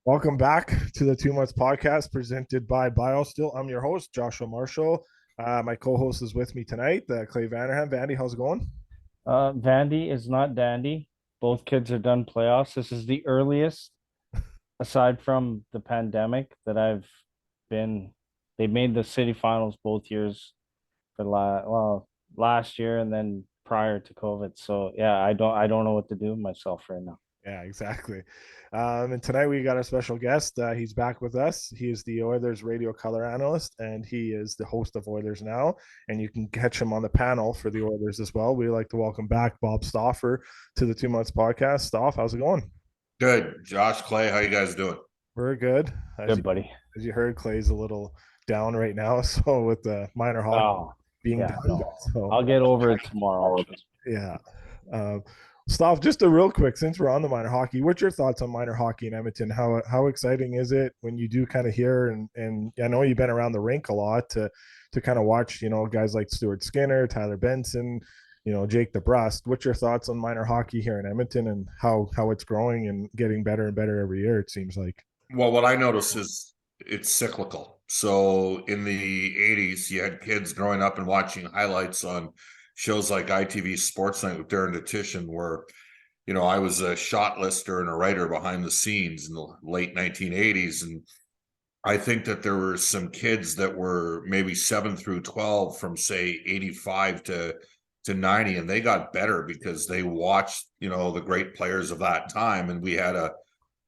Welcome back to the 2 Months Podcast presented by BioSteel. I'm your host, Joshua Marshall. My co-host is with me tonight, Clay Vanderham. Vandy, how's it going? Vandy is not dandy. Both kids are done playoffs. This is the earliest, aside from the pandemic, that I've been. They made the city finals both years last year and then prior to COVID. So yeah, I don't know what to do with myself right now. Yeah, exactly. And tonight we got a special guest. He's back with us. He is the Oilers radio color analyst, and he is the host of Oilers Now. And you can catch him on the panel for the Oilers as well. We'd like to welcome back Bob Stauffer to the 2 Months Podcast. Staff, how's it going? Good. Josh, Clay, how you guys doing? We're good. Good, buddy. As you heard, Clay's a little down right now. So with the minor hockey Oh, being yeah, done, no. so I'll get over it tomorrow. yeah. Um, Stav, just a real quick, since we're on the minor hockey, what's your thoughts on minor hockey in Edmonton? How exciting is it when you do kind of hear and I know you've been around the rink a lot to kind of watch, guys like Stuart Skinner, Tyler Benson, Jake DeBrust. What's your thoughts on minor hockey here in Edmonton and how it's growing and getting better and better every year, it seems like? Well, what I notice is it's cyclical. So in the 80s, you had kids growing up and watching highlights on shows like ITV Sports Night with Darren Detition, where, I was a shot lister and a writer behind the scenes in the late 1980s. And I think that there were some kids that were maybe 7 through 12 from, say, 85 to 90, and they got better because they watched, the great players of that time. And we had a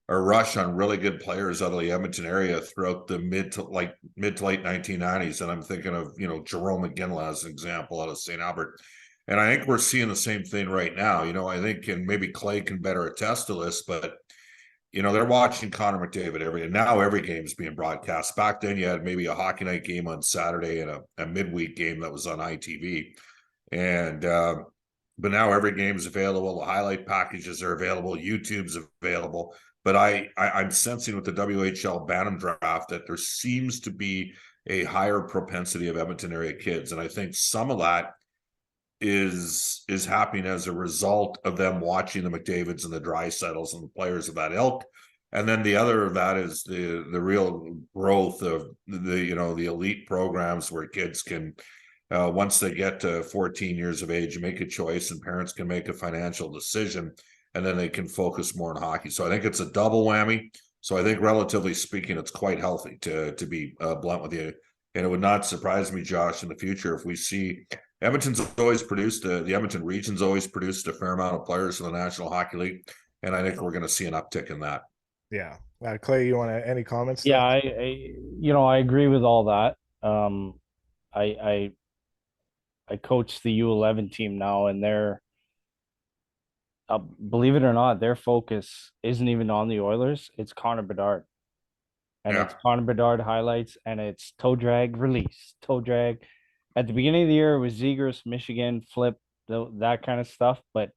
rush on really good players out of the Edmonton area throughout the mid to late 1990s. And I'm thinking of, Jerome McGinley as an example out of St. Albert. And I think we're seeing the same thing right now. I think, and maybe Clay can better attest to this, but, they're watching Connor McDavid and now every game is being broadcast. Back then you had maybe a hockey night game on Saturday and a midweek game that was on ITV. And, but now every game is available. The highlight packages are available. YouTube's available. But I'm sensing with the WHL Bantam draft that there seems to be a higher propensity of Edmonton area kids. And I think some of that is happening as a result of them watching the McDavids and the Drysaddles and the players of that ilk. And then the other of that is the real growth of the elite programs where kids can, once they get to 14 years of age, make a choice and parents can make a financial decision, and then they can focus more on hockey. So I think it's a double whammy. So I think, relatively speaking, it's quite healthy, to be blunt with you. And it would not surprise me, Josh, in the future if we see Edmonton's always produced, the Edmonton region's always produced a fair amount of players for the National Hockey League. And I think we're going to see an uptick in that. Yeah. Clay, you want any comments Yeah, there? I agree with all that. I I coach the U11 team now, and believe it or not, their focus isn't even on the Oilers. It's Connor Bedard, and Yeah. it's Connor Bedard highlights, and it's toe drag release, toe drag. At the beginning of the year, it was Zegers, Michigan, flip, that kind of stuff. But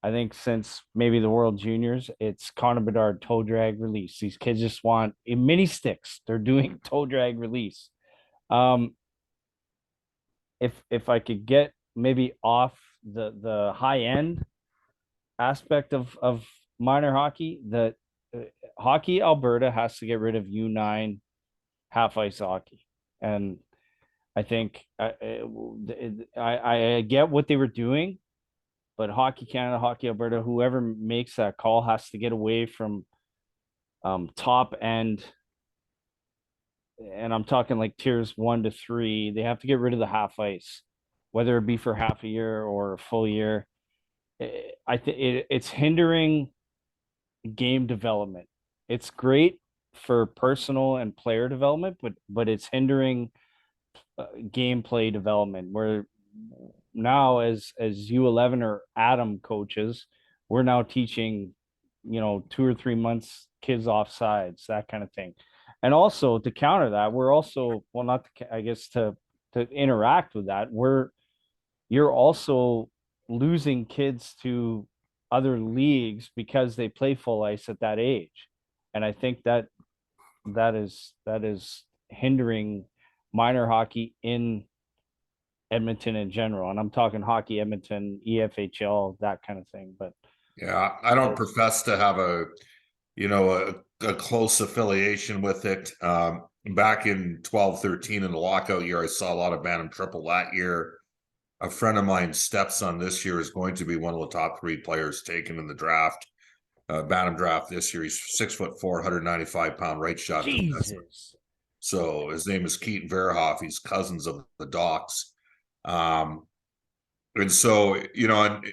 I think since maybe the World Juniors, it's Connor Bedard toe drag release. These kids just want in mini sticks. They're doing toe drag release. Um, if I could get maybe off the high end aspect of minor hockey, that Hockey Alberta has to get rid of U9 half ice hockey, and I think I get what they were doing, but Hockey Canada, Hockey Alberta, whoever makes that call has to get away from top end, and I'm talking like tiers 1 to 3. They have to get rid of the half ice, whether it be for half a year or a full year. I think it's hindering game development. It's great for personal and player development, but it's hindering gameplay development. Where now, as U11 or Adam coaches, we're now teaching, 2 or 3 months kids off sides, that kind of thing. And also to counter that, we're also, well, not to, I guess, to interact with that, you're also losing kids to other leagues because they play full ice at that age. And I think that is hindering minor hockey in Edmonton in general. And I'm talking hockey Edmonton, EFHL, that kind of thing. But Yeah. I don't profess to have a a close affiliation with it. Back in 12-13 in the lockout year, I saw a lot of Bantam Triple that year. A friend of mine's stepson this year is going to be one of the top 3 players taken in the draft. Bantam draft this year. He's 6'4", 195-pound right shot defenseman. Jesus. So his name is Keaton Verhoff. He's cousins of the Docs. And so, and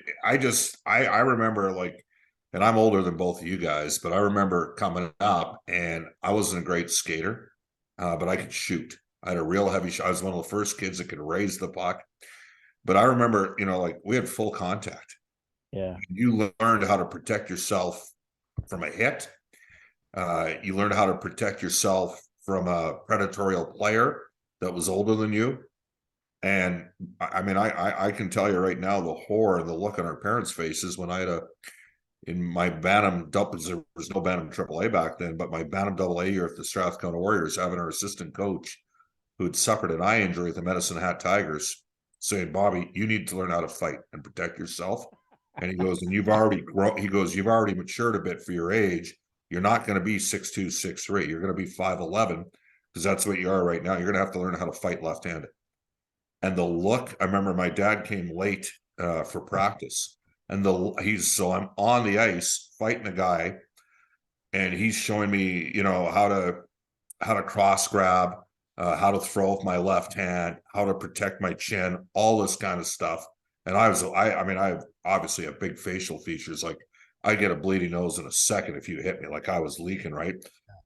I remember, like, and I'm older than both of you guys, but I remember coming up and I wasn't a great skater, but I could shoot. I had a real heavy shot. I was one of the first kids that could raise the puck. But I remember, like, we had full contact. Yeah. You learned how to protect yourself from a hit. You learned how to protect yourself from a predatory player that was older than you. And I mean, I can tell you right now, the horror and the look on our parents' faces when I had in my Bantam, there was no Bantam AAA back then, but my Bantam AA year at the Strathcona Warriors, having our assistant coach who had suffered an eye injury at the Medicine Hat Tigers saying, Bobby, you need to learn how to fight and protect yourself. And he goes, and you've already matured a bit for your age. You're not going to be 6'2", 6'3". You're going to be 5'11", because that's what you are right now. You're going to have to learn how to fight left-handed. And the look, I remember my dad came late for practice, and so I'm on the ice fighting a guy, and he's showing me, how to cross grab, how to throw with my left hand, how to protect my chin, all this kind of stuff. And I have obviously have big facial features. Like, I get a bleeding nose in a second if you hit me, like I was leaking, right?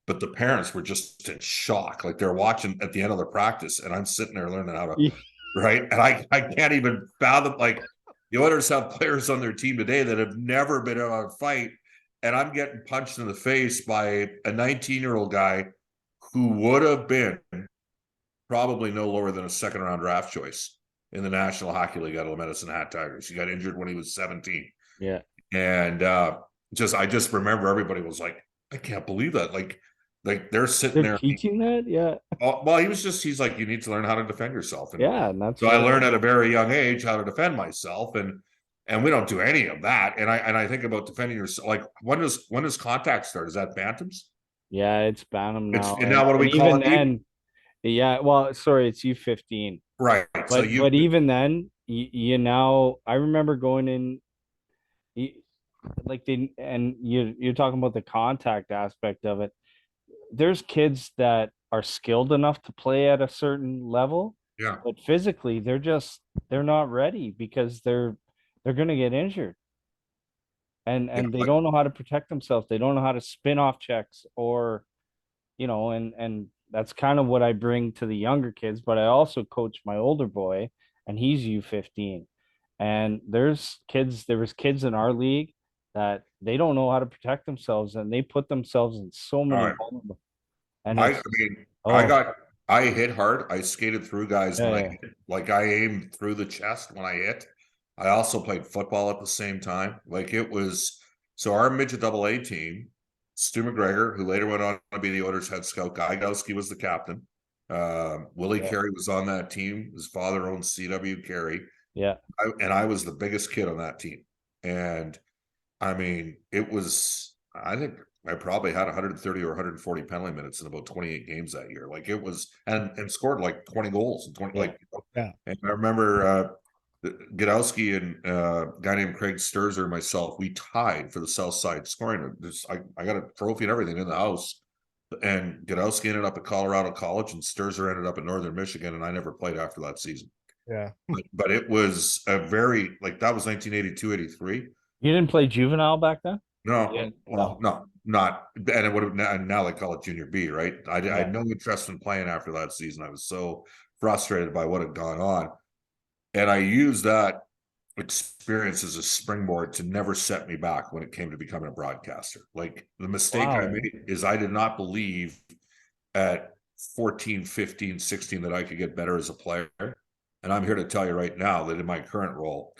But the parents were just in shock. Like, they're watching at the end of the practice, and I'm sitting there learning how to, right? And I can't even fathom, like, the Oilers have players on their team today that have never been in a fight, and I'm getting punched in the face by a 19-year-old guy who would have been probably no lower than a second-round draft choice in the National Hockey League out of the Medicine Hat Tigers. He got injured when he was 17. Yeah. And I just remember everybody was like, I can't believe that. Like they're sitting there teaching that. Yeah. Well, he's like, you need to learn how to defend yourself. And and that's so I learned at a very young age how to defend myself, and we don't do any of that. And I think about defending yourself. Like, when does contact start? Is that Bantams? Yeah, it's Bantam now. And now what do we call it? Then, yeah, well, sorry, it's U15. Right. But even then, I remember going in, you're talking about the contact aspect of it. There's kids that are skilled enough to play at a certain level, but physically they're not ready because they're going to get injured, and they don't know how to protect themselves. They don't know how to spin off checks, or and that's kind of what I bring to the younger kids. But I also coach my older boy, and he's U15, and there was kids in our league that they don't know how to protect themselves, and they put themselves in so many vulnerable. And I hit hard. I skated through guys when I hit. Like, I aimed through the chest when I hit. I also played football at the same time. Like, it was, so our midget AA team, Stu McGregor, who later went on to be the Oilers head scout. Guy Gowski was the captain. Willie Carey was on that team. His father owned CW Carey. Yeah. I was the biggest kid on that team. And I mean, it was, I think I probably had 130 or 140 penalty minutes in about 28 games that year. Like, it was, and scored like 20 goals and 20, And I remember Godowski and a guy named Craig Sturzer and myself, we tied for the South Side scoring. I got a trophy and everything in the house. And Godowski ended up at Colorado College, and Sturzer ended up at Northern Michigan, and I never played after that season. Yeah. But it was a very, like, that was 1982, 83. You didn't play juvenile back then? No, no, not. And it would have, now they call it junior B, right? I had no interest in playing after that season. I was so frustrated by what had gone on. And I used that experience as a springboard to never set me back when it came to becoming a broadcaster. Like, the mistake I made is I did not believe at 14, 15, 16 that I could get better as a player. And I'm here to tell you right now that in my current role,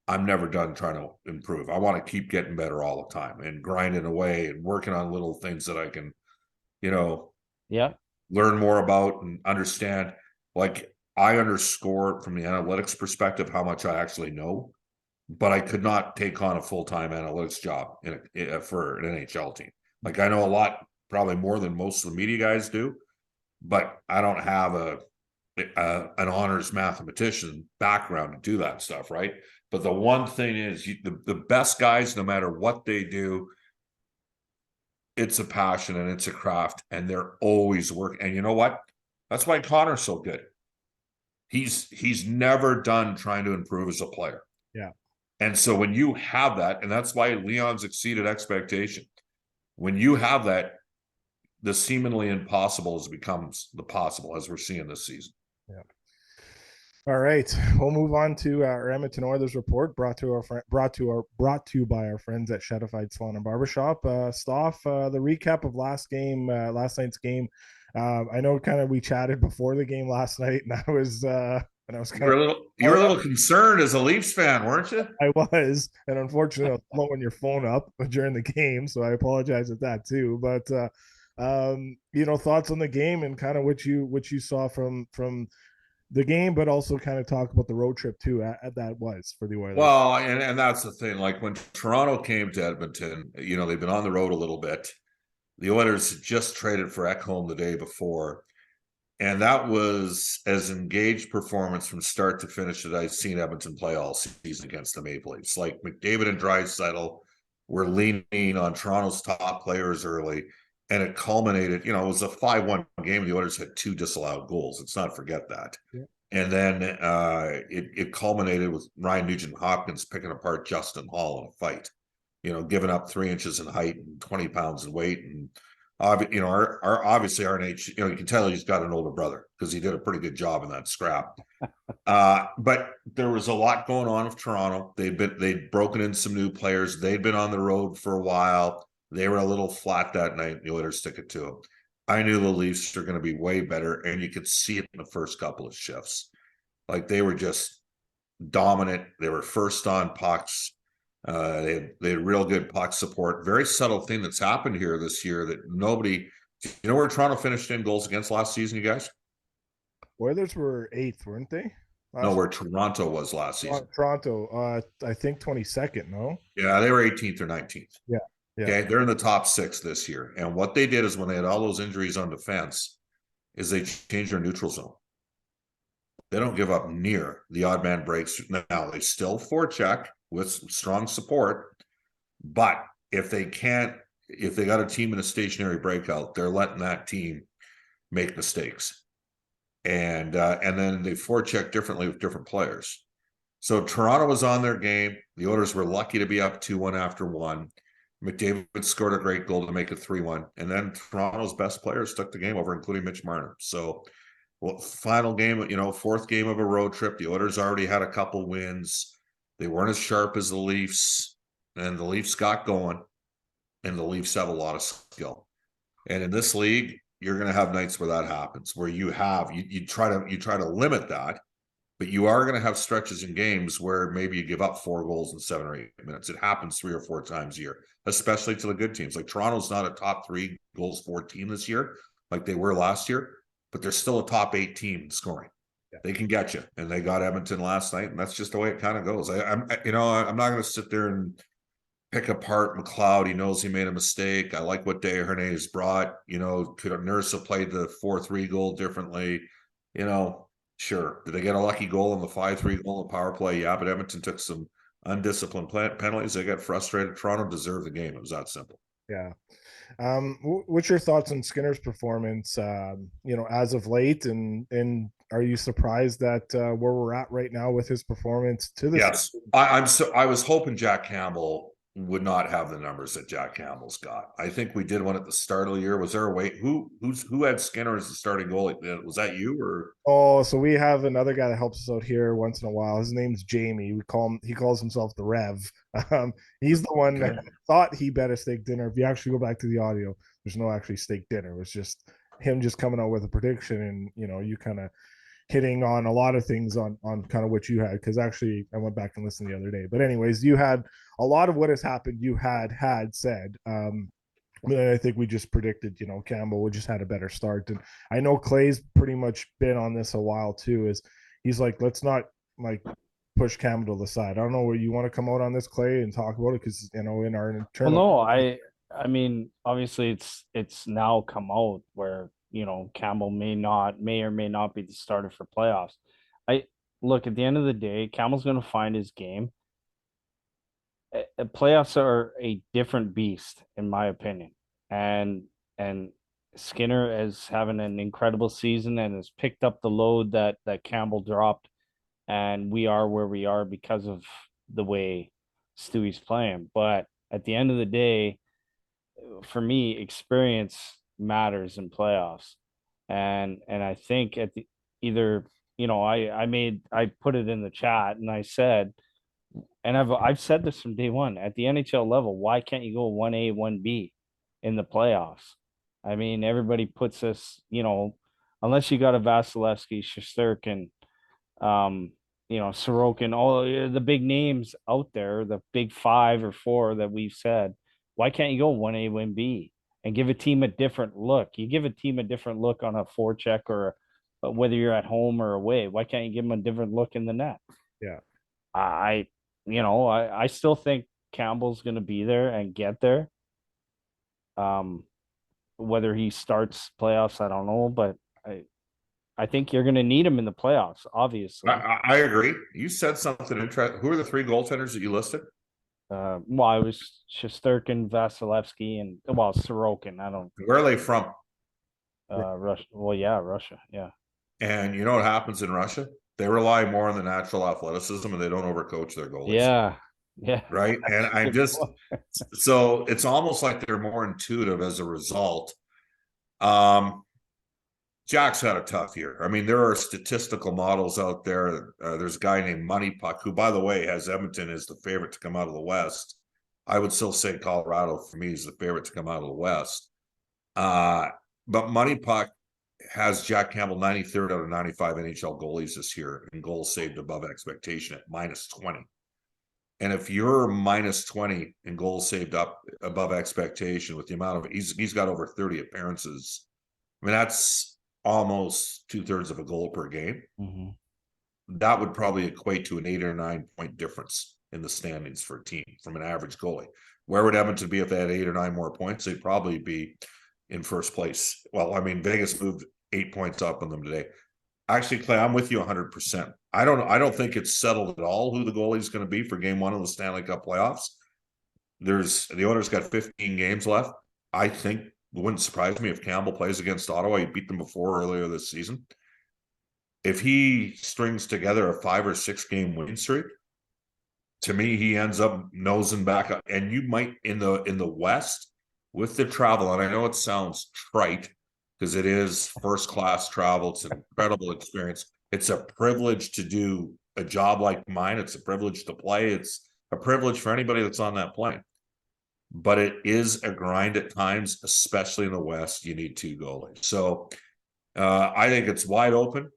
I'm never done trying to improve. I want to keep getting better all the time and grinding away and working on little things that I can, learn more about and understand. Like, I underscore from the analytics perspective how much I actually know, but I could not take on a full-time analytics job for an NHL team. Like, I know a lot probably more than most of the media guys do, but I don't have an honors mathematician background to do that stuff, right? But the one thing is, the best guys, no matter what they do, it's a passion and it's a craft, and they're always working. And you know what? That's why Connor's so good. He's never done trying to improve as a player. Yeah. And so when you have that, and that's why Leon's exceeded expectation. When you have that, the seemingly impossible becomes the possible, as we're seeing this season. Yeah. All right, we'll move on to our Edmonton Oilers report, brought to you by our friends at Shadified Salon and Barbershop. Staff, the recap of last night's game. I know kind of we chatted before the game last night, and I was You were a little concerned as a Leafs fan, weren't you? I was, and unfortunately, I was blowing your phone up during the game, so I apologize at that too. But thoughts on the game and kind of what you saw from the game, but also kind of talk about the road trip too. That was for the Oilers. Well, and that's the thing. Like when Toronto came to Edmonton, they've been on the road a little bit. The Oilers just traded for Ekholm the day before. And that was as engaged performance from start to finish that I've seen Edmonton play all season against the Maple Leafs. Like McDavid and Draisaitl were leaning on Toronto's top players early, and it culminated. It was a 5-1 game. The Oilers had 2 disallowed goals. Let's not forget that. Yeah. And then it culminated with Ryan Nugent-Hopkins picking apart Justin Hall in a fight. Giving up 3 inches in height and 20 pounds in weight, and obviously RNH, you can tell he's got an older brother because he did a pretty good job in that scrap. But there was a lot going on with Toronto. They'd broken in some new players. They'd been on the road for a while. They were a little flat that night. The Oilers took it to them. I knew the Leafs are going to be way better, and you could see it in the first couple of shifts. Like they were just dominant. They were first on pucks. They had real good puck support. Very subtle thing that's happened here this year that nobody. You know where Toronto finished in goals against last season, you guys? Oilers were 8th, weren't they? No, where Toronto was last season. Toronto, I think 22nd. No. Yeah, they were 18th or 19th. Yeah. Okay, they're in the top 6 this year. And what they did is when they had all those injuries on defense, is they changed their neutral zone. They don't give up near the odd man breaks. Now they still forecheck with strong support, but if they got a team in a stationary breakout, they're letting that team make mistakes. And then they forecheck differently with different players. So Toronto was on their game. The Oilers were lucky to be up 2-1 after 1. McDavid scored a great goal to make it 3-1. And then Toronto's best players took the game over, including Mitch Marner. So, final game, 4th game of a road trip. The Oilers already had a couple wins. They weren't as sharp as the Leafs, and the Leafs got going, and the Leafs have a lot of skill. And in this league, you're going to have nights where that happens, where you try to limit that, but you are going to have stretches in games where maybe you give up 4 goals in 7 or 8 minutes. It happens 3 or 4 times a year, especially to the good teams. Like Toronto's not a top 3 goals for team this year, like they were last year, but they're still a top 8 team in scoring. Yeah. They can get you, and they got Edmonton last night, and that's just the way it kind of goes. I'm not going to sit there and pick apart McLeod. He knows he made a mistake. I like what Desharnais brought. Could a Nurse have played the 4-3 goal differently? Sure. Did they get a lucky goal on the 5-3 goal in power play? Yeah, but Edmonton took some undisciplined penalties. They got frustrated. Toronto deserved the game. It was that simple. Yeah. What's your thoughts on Skinner's performance, as of late, and are you surprised that where we're at right now with his performance to this? Yes, I was hoping Jack Campbell would not have the numbers that Jack Campbell's got. I think we did one at the start of the year. Was there a way? Who had Skinner as the starting goalie? Was that you or? Oh, so we have another guy that helps us out here once in a while. His name's Jamie. He calls himself the Rev. He's the one that thought he bet a steak dinner. If you actually go back to the audio, there's no actually steak dinner. It was just him just coming out with a prediction, and you kind of hitting on a lot of things on kind of what you had, because actually I went back and listened the other day. But anyways, you had a lot of what has happened. You had said. I think we just predicted, Campbell would just had a better start. And I know Clay's pretty much been on this a while too. He's like, let's not push Campbell to the side. I don't know where you want to come out on this, Clay, and talk about it, because in our internal. Well, no, I mean, obviously it's now come out where, Campbell may or may not be the starter for playoffs. I Look, at the end of the day, Campbell's going to find his game. Playoffs are a different beast, in my opinion. And Skinner is having an incredible season and has picked up the load that Campbell dropped, and we are where we are because of the way Stewie's playing. But at the end of the day, for me, experience matters in playoffs. And I think at the either, I put it in the chat and I said, and I've said this from day one, at the NHL level, why can't you go 1A, 1B in the playoffs? I mean, everybody puts us, unless you got a Vasilevsky, Shesterkin, Sorokin, all the big names out there, the big 5 or 4 that we've said, why can't you go 1A, 1B and give a team a different look? You give a team a different look on a forecheck or whether you're at home or away. Why can't you give them a different look in the net? Yeah. I still think Campbell's going to be there and get there. Whether he starts playoffs, I don't know, but I think you're going to need him in the playoffs, obviously. I agree. You said something interesting. Who are the 3 goaltenders that you listed? Well, I was Shesterkin, Vasilevsky, and Sorokin. I don't. Where are they from? Russia. Well, yeah, Russia. Yeah. And you know what happens in Russia? They rely more on the natural athleticism and they don't overcoach their goalies. Yeah. Yeah. Right. And I'm just so it's almost like they're more intuitive as a result. Jack's had a tough year. I mean, there are statistical models out there. There's a guy named Money Puck, who, by the way, has Edmonton as the favorite to come out of the West. I would still say Colorado, for me, is the favorite to come out of the West. But Money Puck has Jack Campbell 93rd out of 95 NHL goalies this year in goals saved above expectation at -20. And if you're -20 in goals saved up above expectation with the amount of he's got over 30 appearances, I mean, that's almost 2/3 of a goal per game. Mm-hmm. That would probably equate to an 8 or 9 point difference in the standings for a team from an average goalie. Where would Edmonton be if they had 8 or 9 more points? They'd probably be in first place. Well, I mean, Vegas moved 8 points up on them today. Actually, Clay, I'm with you 100%. I don't think it's settled at all who the goalie is going to be for game 1 of the Stanley Cup playoffs. The Oilers got 15 games left. I think it wouldn't surprise me if Campbell plays against Ottawa. He beat them before earlier this season. If he strings together a 5 or 6 game winning streak, to me, he ends up nosing back up. And you might in the West with the travel, and I know it sounds trite because it is first class travel. It's an incredible experience. It's a privilege to do a job like mine. It's a privilege to play. It's a privilege for anybody that's on that plane. But it is a grind at times, especially in the West. You need 2 goalies. So I think it's wide open.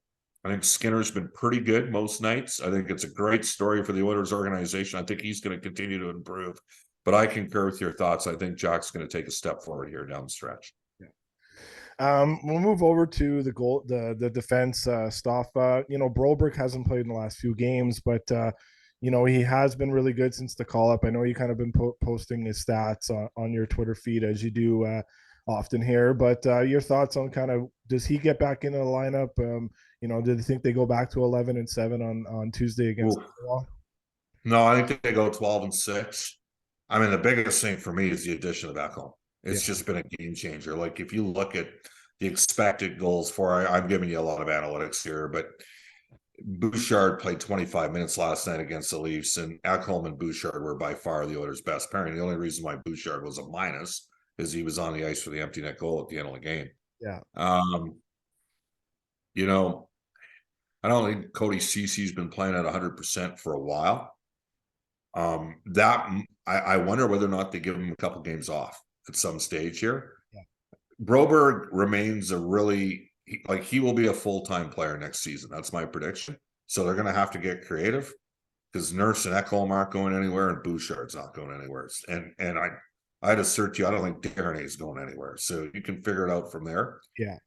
I think Skinner's been pretty good most nights. I think it's a great story for the Oilers organization. I think he's going to continue to improve. But I concur with your thoughts. I think Jack's going to take a step forward here down the stretch. We'll move over to the defense stuff. Broberg hasn't played in the last few games, but he has been really good since the call up. I know you kind of been posting his stats on your Twitter feed as you do often here, but your thoughts on kind of, does he get back into the lineup? Do you think they go back to 11-7 on Tuesday against Ottawa? No, I think they go 12-6. I mean, the biggest thing for me is the addition of Ekholm. It's just been a game changer. Like, if you look at the expected goals for, I'm giving you a lot of analytics here, but Bouchard played 25 minutes last night against the Leafs, and Ekholm and Bouchard were by far the Oilers' best pairing. The only reason why Bouchard was a minus is he was on the ice for the empty net goal at the end of the game. Yeah. I don't think Cody Cece's been playing at 100% for a while. I wonder whether or not they give him a couple games off at some stage here. Yeah. Broberg remains he will be a full-time player next season. That's my prediction. So they're going to have to get creative because Nurse and Ekholm aren't going anywhere and Bouchard's not going anywhere. And I'd assert you, I don't think Darnay is going anywhere. So you can figure it out from there. Yeah.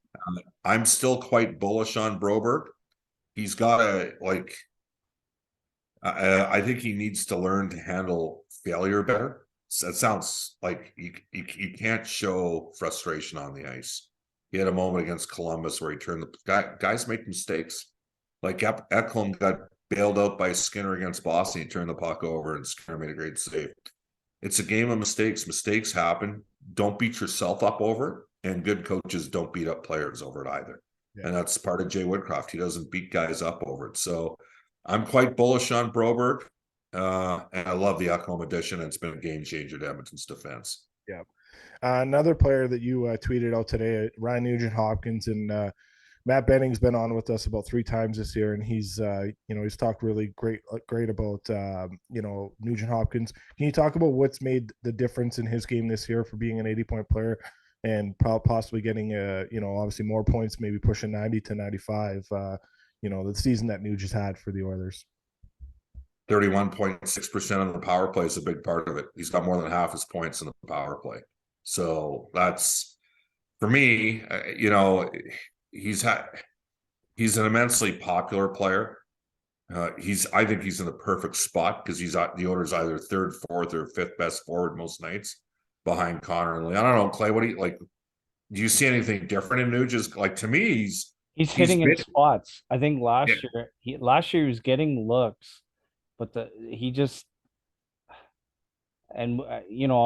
I'm still quite bullish on Broberg. He's got I think he needs to learn to handle failure better. That sounds like you can't show frustration on the ice. He had a moment against Columbus where he turned guys make mistakes. Like Ekholm got bailed out by Skinner against Boston. He turned the puck over and Skinner made a great save. It's a game of mistakes. Mistakes happen. Don't beat yourself up over it. And good coaches don't beat up players over it either. Yeah. And that's part of Jay Woodcroft. He doesn't beat guys up over it. So I'm quite bullish on Broberg. And I love the Ekholm addition. And it's been a game changer to Edmonton's defense. Yeah. Another player that you tweeted out today, Ryan Nugent-Hopkins, and Matt Benning's been on with us about 3 times this year, and he's he's talked really great about Nugent-Hopkins. Can you talk about what's made the difference in his game this year for being an 80-point player and possibly getting obviously more points, maybe pushing 90 to 95? The season that Nugent had for the Oilers. 31.6% of the power play is a big part of it. He's got more than half his points in the power play. So that's, for me, he's an immensely popular player. I think he's in the perfect spot because he's the Oilers either 3rd, 4th, or 5th best forward most nights behind Connor and Lee. I don't know, Clay, what do you like? Do you see anything different in Nugent? Like, to me, he's hitting in spots. I think last year he was getting looks, but I'll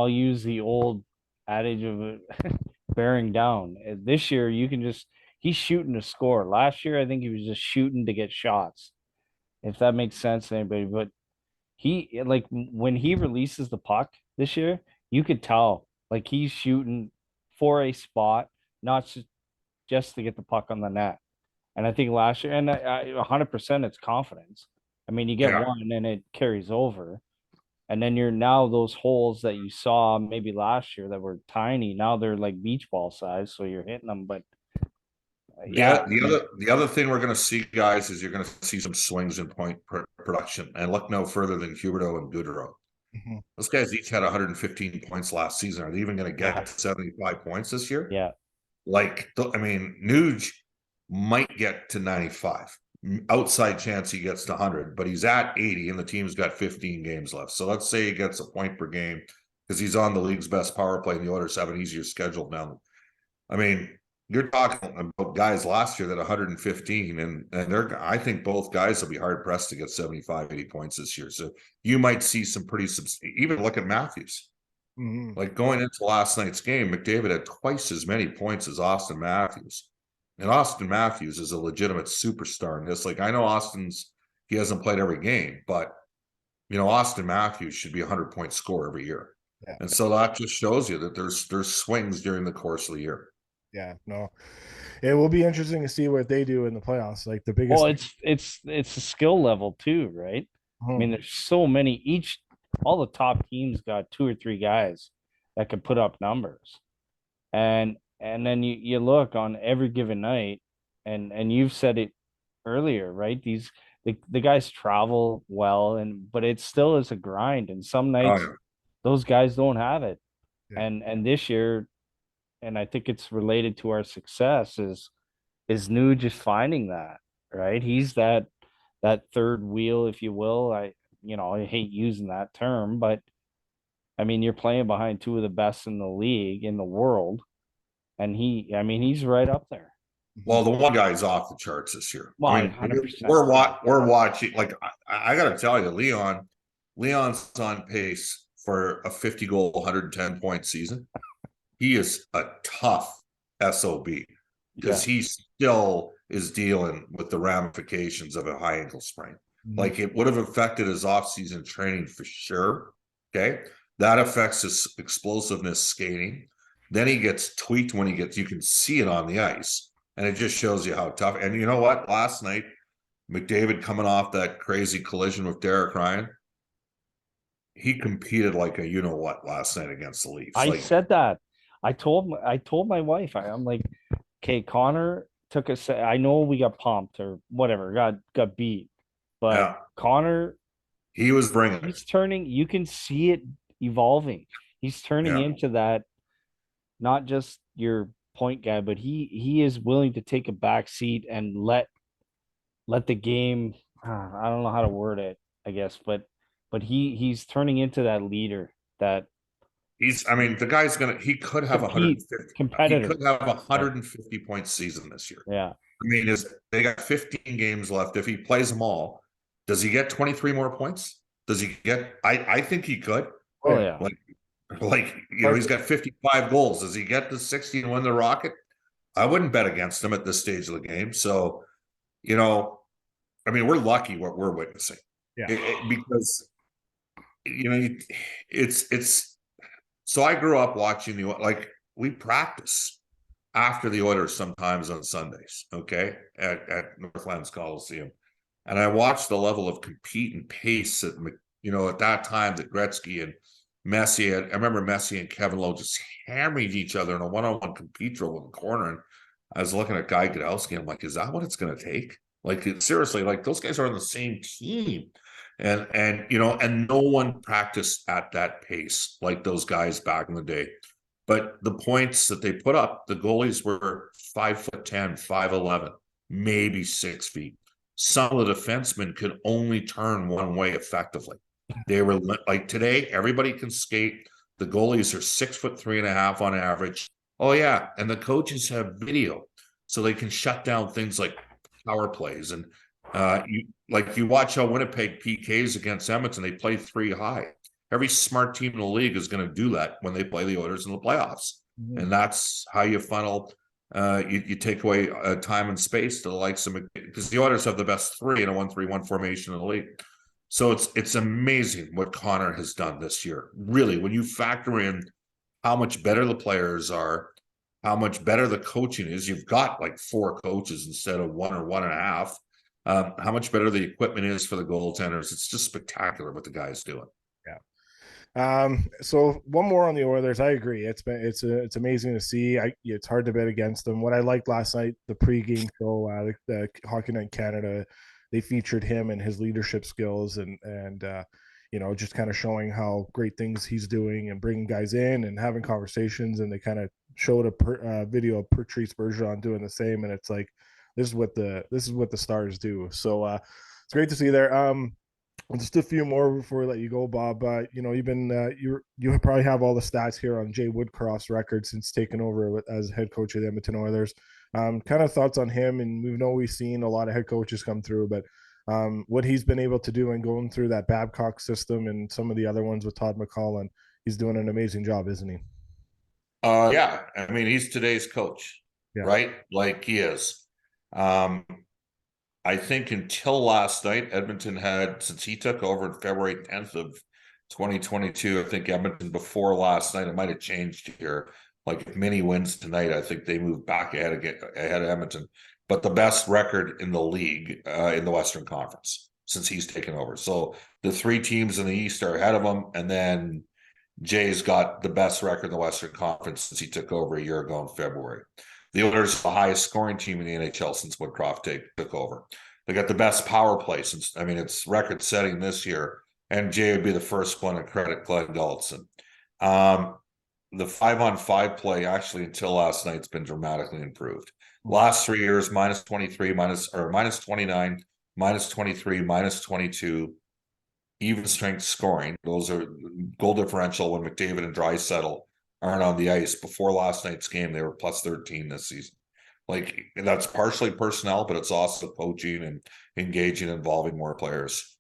use the old adage of bearing down. This year he's shooting to score. Last year I think he was just shooting to get shots, if that makes sense to anybody. But he, like, when he releases the puck this year, you could tell like he's shooting for a spot, not just to get the puck on the net. And I think last year, and 100% it's confidence. I mean, you get one and it carries over. And then now those holes that you saw maybe last year that were tiny, now they're like beach ball size, so you're hitting them. But the other thing we're going to see, guys, is you're going to see some swings in point production. And look no further than Huberdeau and Gaudreau. Mm-hmm. Those guys each had 115 points last season. Are they even going to get 75 points this year? Yeah. Nuge might get to 95. Outside chance he gets to 100, but he's at 80 and the team's got 15 games left. So let's say he gets a point per game because he's on the league's best power play and the Oilers have an easier schedule now. I mean, you're talking about guys last year that 115 and I think both guys will be hard pressed to get 75, 80 points this year. So you might see some pretty even look at Matthews. Mm-hmm. Like going into last night's game, McDavid had twice as many points as Austin Matthews. And Austin Matthews is a legitimate superstar in this. Like, I know he hasn't played every game, but Austin Matthews should be a 100-point scorer every year. Yeah. And so that just shows you that there's swings during the course of the year. Yeah, no, it will be interesting to see what they do in the playoffs. Like the biggest. Well, it's a skill level too, right? Mm-hmm. I mean, there's so many. All the top teams got 2 or 3 guys that could put up numbers, and then you look on every given night, and you've said it earlier, right? The guys travel well, but it still is a grind, and some nights those guys don't have it. Yeah. And this year, and I think it's related to our success is Nuge just finding that, right? He's that third wheel, if you will. I hate using that term, but I mean, you're playing behind 2 of the best in the league, in the world. And he's right up there. Well, the one guy's off the charts this year. Well, I mean, 100%. We're watching. Like, I got to tell you, Leon's on pace for a 50-goal, 110-point season. He is a tough SOB because he still is dealing with the ramifications of a high ankle sprain. Mm-hmm. Like, it would have affected his off-season training for sure. Okay, that affects his explosiveness skating. Then he gets tweaked when you can see it on the ice. And it just shows you how tough. And you know what? Last night, McDavid coming off that crazy collision with Derek Ryan, he competed like a you-know-what last night against the Leafs. I said that. I told my wife, I'm like, okay, Connor took I know we got pumped or whatever, got beat. But Connor, he was bringing it. He's turning, you can see it evolving. He's turning into that, not just your point guy, but he is willing to take a back seat and let the game. I don't know how to word it, I guess, but he's turning into that leader that I mean, the guy's he could have Compete, 150. He competitor. could have a 150 point season this year. Yeah. I mean, they got 15 games left. If he plays them all, does he get 23 more points? Does he get? I think he could. Oh yeah. Like he's got 55 goals. Does he get to 60 and win the Rocket? I wouldn't bet against him at this stage of the game. So, I mean, we're lucky what we're witnessing. Yeah. Because it's. So I grew up watching we practice after the Oilers sometimes on Sundays, okay, at Northlands Coliseum. And I watched the level of compete and pace at that time that Gretzky and Messi, I remember Messi and Kevin Lowe just hammered each other in a one-on-one compete drill in the corner. And I was looking at Guy Godowski, and I'm like, is that what it's going to take? Like, seriously, like those guys are on the same team. And no one practiced at that pace like those guys back in the day. But the points that they put up, the goalies were 5'10", 5'11", maybe 6 feet. Some of the defensemen could only turn one way effectively. They were like today, everybody can skate. The goalies are 6'3.5" on average. Oh yeah, and the coaches have video, so they can shut down things like power plays. And you watch how Winnipeg PKs against Edmonton, they play 3 high. Every smart team in the league is going to do that when they play the Oilers in the playoffs. Mm-hmm. And that's how you funnel, you take away time and space to the likes of, because the Oilers have the best 3 in a 1-3-1 formation in the league. So it's amazing what Connor has done this year. Really, when you factor in how much better the players are, how much better the coaching is, you've got like 4 coaches instead of 1 or 1.5. How much better the equipment is for the goaltenders. It's just spectacular what the guy's doing. So one more on the Oilers. I agree. It's amazing to see. It's hard to bet against them. What I liked last night, the pregame show, the Hockey Night Canada, they featured him and his leadership skills and just kind of showing how great things he's doing and bringing guys in and having conversations. And they kind of showed a video of Patrice Bergeron doing the same. And it's like, this is what the stars do. So it's great to see there. Just a few more before we let you go, Bob. You've been you probably have all the stats here on Jay Woodcroft's record since taking over as head coach of the Edmonton Oilers. Kind of thoughts on him, and we've seen a lot of head coaches come through, but what he's been able to do and going through that Babcock system and some of the other ones with Todd McCullough, he's doing an amazing job, isn't he? Yeah. I mean, he's today's coach, right? Like he is. I think until last night, Edmonton had, since he took over on February 10th of 2022, I think Edmonton before last night, it might have changed here. Like if Minnie wins tonight, I think they move back ahead of Edmonton. But the best record in the league in the Western Conference since he's taken over. So the 3 teams in the East are ahead of him. And then Jay's got the best record in the Western Conference since he took over a year ago in February. The Oilers are the highest scoring team in the NHL since Woodcroft took over. They got the best power play since, it's record setting this year. And Jay would be the first one to credit Glenn Gulletson. The 5-on-5 play actually until last night's been dramatically improved. Last 3 years, minus 23, minus 29, minus 23, minus 22, even strength scoring. Those are goal differential when McDavid and Draisaitl aren't on the ice. Before last night's game, they were plus 13 this season. Like that's partially personnel, but it's also coaching and engaging, involving more players.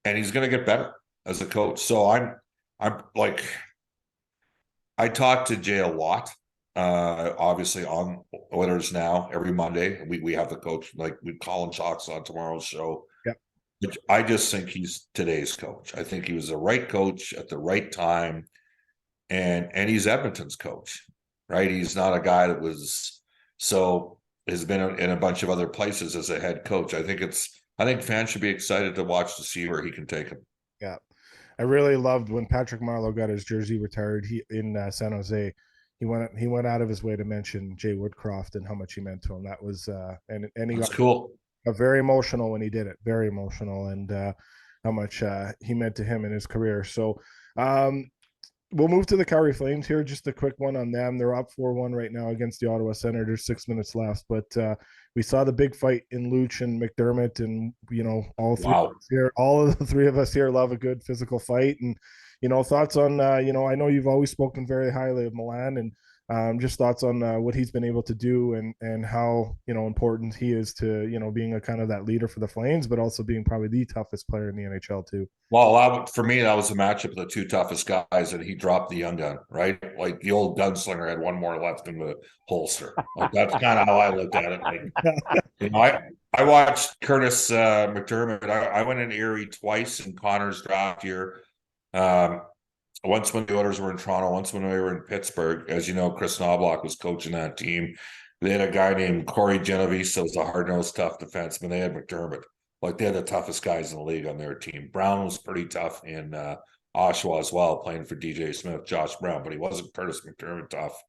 And he's going to get better as a coach. So I'm like, I talk to Jay a lot. Obviously on Oilers Now every Monday. We have the coach, like we Colin Chalks on tomorrow's show. Yep. Which I just think he's today's coach. I think he was the right coach at the right time. And he's Edmonton's coach, right? He's not a guy that has been in a bunch of other places as a head coach. I think fans should be excited to watch to see where he can take him. Yeah. I really loved when Patrick Marleau got his jersey retired in San Jose. He went out of his way to mention Jay Woodcroft and how much he meant to him. That was and he That's cool. Very emotional when he did it. Very emotional, and how much he meant to him in his career. So we'll move to the Calgary Flames here. Just a quick one on them. They're up 4-1 right now against the Ottawa Senators. 6 minutes left, but we saw the big fight in Luch and McDermott, and all of the 3 of us here love a good physical fight. And thoughts on, I know you've always spoken very highly of Milan, and just thoughts on what he's been able to do, and how, important he is to, being a kind of that leader for the Flames, but also being probably the toughest player in the NHL too. Well, for me, that was a matchup of the two toughest guys, and he dropped the young gun, right? Like the old gunslinger had one more left in the holster. Like that's kind of how I looked at it. Like, I watched Curtis McDermott. I went in Erie twice in Connor's draft year. Once when the Oilers were in Toronto, once when we were in Pittsburgh. As you know, Chris Knobloch was coaching that team. They had a guy named Corey Genovese, so was a hard-nosed, tough defenseman. They had McDermott. Like they had the toughest guys in the league on their team. Brown was pretty tough in Oshawa as well, playing for DJ Smith, Josh Brown, but he wasn't Curtis McDermott tough.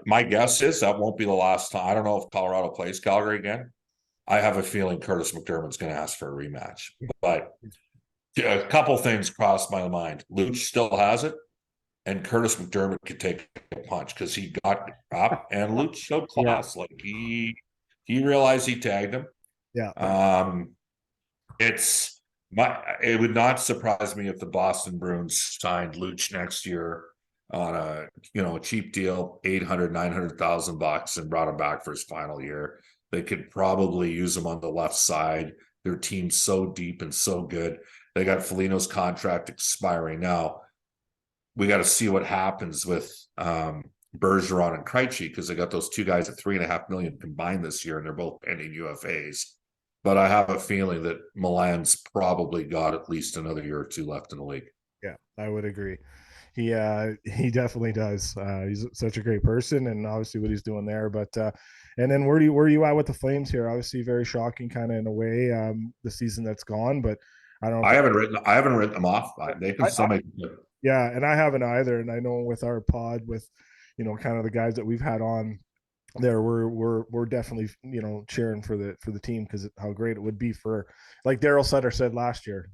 My guess is that won't be the last time. I don't know if Colorado plays Calgary again. I have a feeling Curtis McDermott's going to ask for a rematch. But a couple things crossed my mind. Luch still has it, and Curtis McDermott could take a punch because he got up, and Luch showed class. Yeah. Like he realized he tagged him. Yeah. It would not surprise me if the Boston Bruins signed Luch next year on a cheap deal, $800,000-$900,000, and brought him back for his final year. They could probably use him on the left side. Their team's so deep and so good. They got Foligno's contract expiring now. We got to see what happens with Bergeron and Krejci, because they got those two guys at $3.5 million combined this year, and they're both pending UFAs. But I have a feeling that Milan's probably got at least another year or two left in the league. Yeah, I would agree. He definitely does. He's such a great person, and obviously what he's doing there. But and then where are you at with the Flames here? Obviously, very shocking, kind of in a way, the season that's gone. But I don't know. I haven't written them off. They can still make it. Yeah, and I haven't either. And I know with our pod, with kind of the guys that we've had on there, we're definitely cheering for the team, because how great it would be for, like Daryl Sutter said last year,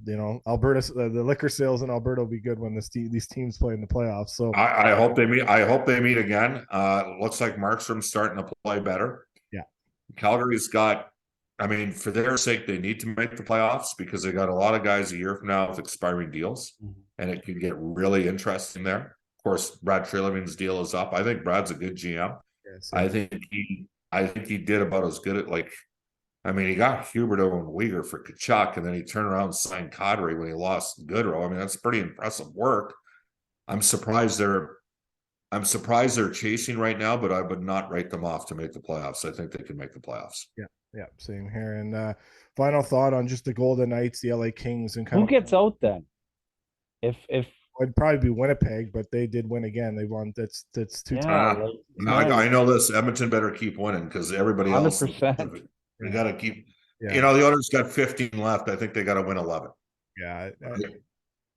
Alberta, the liquor sales in Alberta will be good when these teams play in the playoffs. So I hope they meet. I hope they meet again. Looks like Markstrom's starting to play better. Yeah, Calgary's got. I mean, for their sake, they need to make the playoffs, because they got a lot of guys a year from now with expiring deals, and it can get really interesting there. Of course, Brad Treliving's deal is up. I think Brad's a good GM. Yes, I think he did about as good at, he got Huberdeau and Uyghur for Tkachuk, and then he turned around and signed Kadri when he lost Goodrow. I mean, that's pretty impressive work. I'm surprised they're chasing right now, but I would not write them off to make the playoffs. I think they can make the playoffs. Yeah, same here. And final thought on just the Golden Knights, the LA Kings, and who gets out then? If it'd probably be Winnipeg, but they did win again. They won. That's 2 times. I know this. Edmonton better keep winning, because everybody 100%. Else. They got to keep. Yeah. The Oilers got 15 left. I think they got to win 11. Yeah.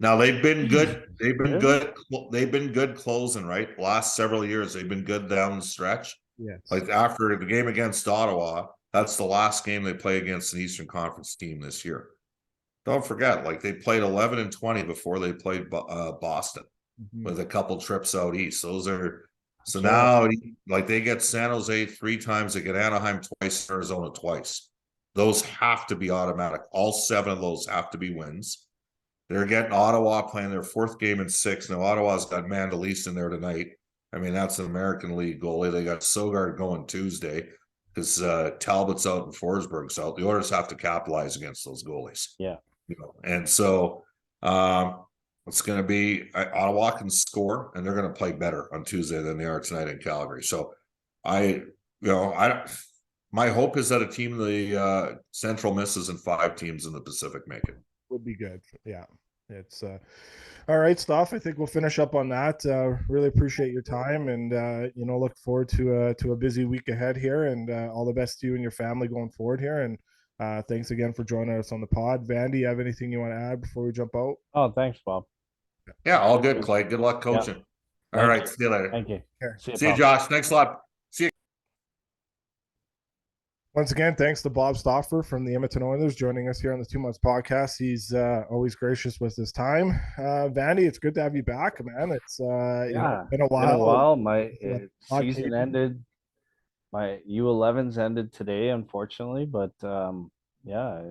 Now they've been good. They've been good. They've been good closing, right? The last several years, they've been good down the stretch. Yes. Like after the game against Ottawa, that's the last game they play against an Eastern Conference team this year. Don't forget, they played 11 and 20 before they played Boston, with a couple trips out east. Now they get San Jose 3 times, they get Anaheim twice, Arizona twice. Those have to be automatic. All 7 of those have to be wins. They're getting Ottawa playing their 4th game in 6. Now Ottawa's got Mandalise in there tonight. I mean, that's an American League goalie. They got Sogard going Tuesday, because Talbot's out and Forsberg's out. The Oilers have to capitalize against those goalies. Yeah. And so it's going to be Ottawa can score, and they're going to play better on Tuesday than they are tonight in Calgary. So my hope is that a team in the Central misses and 5 teams in the Pacific make it. Would be good. Yeah. It's all right, Stauf. I think we'll finish up on that. Really appreciate your time, and look forward to a busy week ahead here, and all the best to you and your family going forward here. And thanks again for joining us on the pod. Vandy, you have anything you want to add before we jump out? Oh, thanks, Bob. Yeah, all good, Clay. Good luck coaching. Yeah. All right, see you later. Thank you. See you, Josh. Thanks a lot. See you. Once again, thanks to Bob Stauffer from the Edmonton Oilers joining us here on the 2 Months podcast. He's always gracious with his time. Vandy, it's good to have you back, man. It's been a while. My season ended. My U11s ended today, unfortunately, but yeah.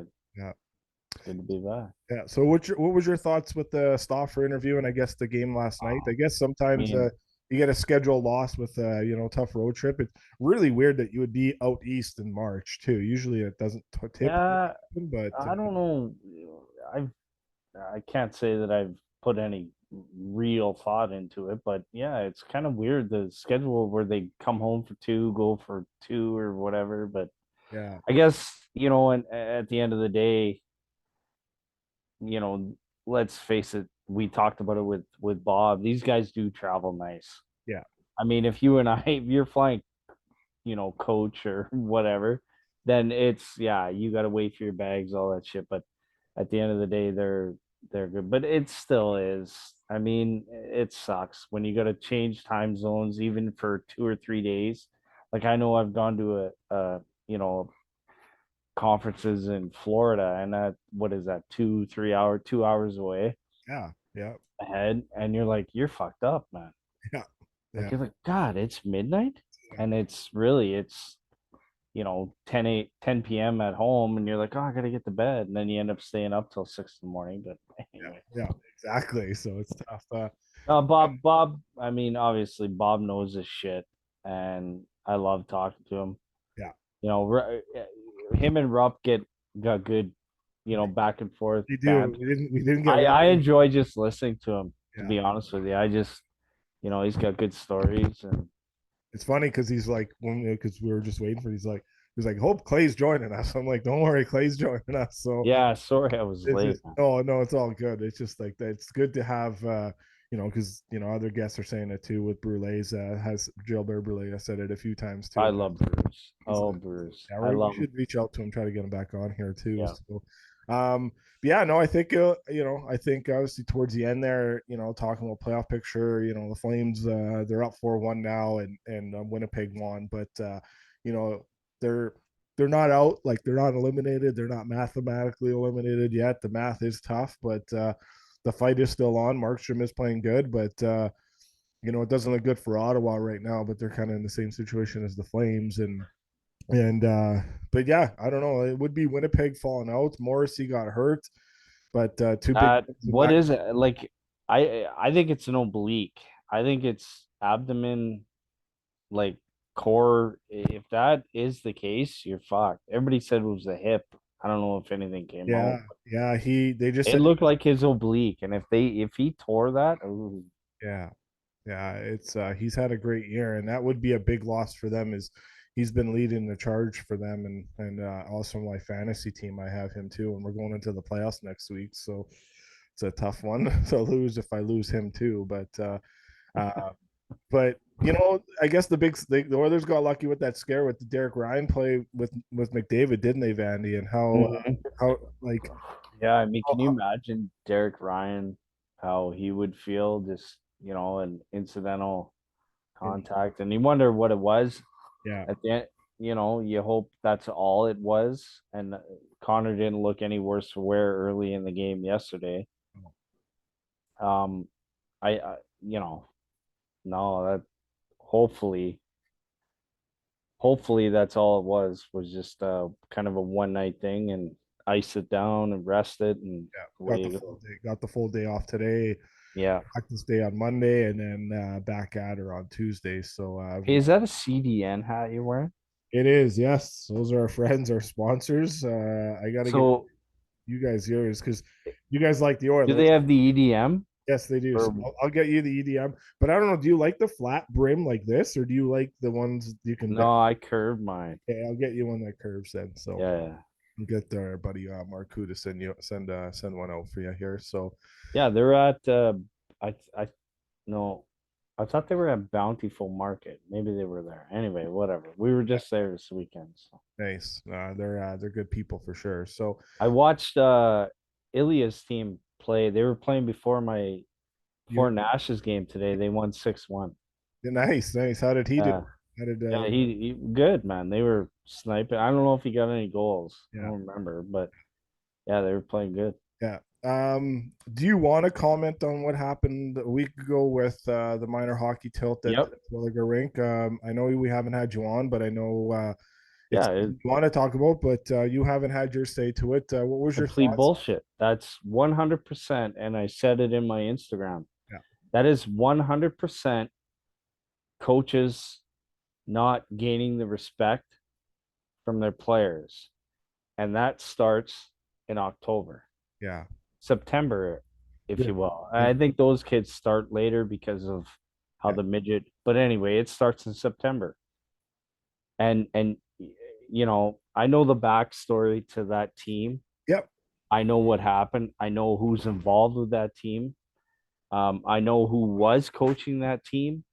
Good to be back. Yeah. So what was your thoughts with the Stauffer interview and I guess the game last night? I guess I sometimes mean, you get a schedule loss with tough road trip. It's really weird that you would be out east in March too. Usually it doesn't typically yeah, happen, but I don't know. I've I can't say that I've put any real thought into it, but yeah, it's kind of weird the schedule where they come home for two, go for two or whatever. But yeah, I guess, and at the end of the day, you know, let's face it, we talked about it with Bob. These guys do travel nice. yeah, I mean, if you and I, if you're flying, coach or whatever, then it's yeah, you got to wait for your bags, all that shit. But at the end of the day, they're good. But it still is. I mean, it sucks when you got to change time zones even for 2 or 3 days. Like I know I've gone to you know conferences in Florida, and that what is that 2 3 hour 2 hours away yeah, yeah, ahead, and you're like you're fucked up, man. yeah, Like yeah, you're like God, it's midnight, yeah, and it's 10 p.m. at home, and you're like, oh, I gotta get to bed, and then you end up staying up till 6 in the morning. But anyway, yeah, exactly. So it's tough. Bob. I mean, obviously, Bob knows his shit, and I love talking to him. Yeah, Him and Rupp got good, back and forth we do. band. We didn't get I Robbie. enjoy just listening to him. To Yeah. be honest with you, I just, he's got good stories, and It's funny because he's like because we were just waiting for. He's like, hope Clay's joining us. I'm like, don't worry, Clay's joining us. So yeah. Sorry, I was it's late, just man. no, it's all good. It's just like that. It's good to have because other guests are saying it too with Brulee's has Gilbert Brule. I said it a few times too. I love Bruce. He's Oh, Bruce, yeah, I we love him. should reach out to him, try to get him back on here too. Yeah. So, yeah, no, I think I think obviously towards the end there, talking about playoff picture, the Flames, they're up 4-1 now, and Winnipeg won, but you know, they're they're not out, like they're not eliminated, they're not mathematically eliminated yet. The math is tough, but the fight is still on. Markstrom is playing good, but it doesn't look good for Ottawa right now, but they're kind of in the same situation as the Flames, and but yeah, I don't know. It would be Winnipeg falling out. Morrissey got hurt, but two big What back. is it like? I think it's an oblique. I think it's abdomen, like core. If that is the case, you're fucked. Everybody said it was the hip. I don't know if anything came out. Yeah, yeah. They just It said looked like his oblique, and if he tore that, ooh, yeah, yeah. It's he's had a great year, and that would be a big loss for them. Is he's been leading the charge for them, and also my fantasy team. I have him too, and we're going into the playoffs next week, so it's a tough one to lose if I lose him too. Uh, but I guess the Oilers got lucky with that scare with the Derek Ryan play with McDavid, didn't they, Vandy? And Mhm. how like Yeah. I mean, can you how, imagine Derek Ryan, how he would feel just an incidental contact, and you wonder what it was yeah, at the end. You hope that's all it was, and Connor didn't look any worse for wear early in the game yesterday. Um, I no, that hopefully, that's all it was just kind of a one night thing, and ice it down and rest it, and yeah, away you go. got the full day off today. Yeah. Practice day on Monday, and then back at her on Tuesday. So Hey, is that a CDN hat you're wearing? it is, yes. Those are our friends, our sponsors. I got to get So, you guys yours because you guys like the do they Oilers. have the EDM? Yes, they do. So Or I'll get you the EDM. But I don't know. Do you like the flat brim like this, or do you like the ones you can bend? no, I curved mine. Okay, I'll get you one that curves then. So Yeah. I'll get our buddy Marku to send one out for you here. So Yeah, they're at I no, I thought they were at Bountiful Market. Maybe they were there. Anyway, whatever. We were just there this weekend. So nice. They're good people for sure. So I watched Ilya's team play. They were playing before you Nash's game today. They won 6-1. nice, nice. How did he do? Uh How did yeah, he good, man. They were sniping. I don't know if he got any goals. I yeah. don't remember, but yeah, they were playing good. Yeah. Do you want to comment on what happened a week ago with the minor hockey tilt at Yep. Williger Rink? I know we haven't had you on, but I know it's Yeah, you want to talk about, but you haven't had your say to it. What was your complete thoughts? bullshit. That's 100%. And I said it in my Instagram. Yeah. That is 100% coaches not gaining the respect from their players. And that starts in October, Yeah. September, if Yeah. you will. Yeah. I think those kids start later because of how Yeah. the midget, but anyway, it starts in September. And I know the backstory to that team. Yep. I know what happened. I know who's involved with that team. I know who was coaching that team,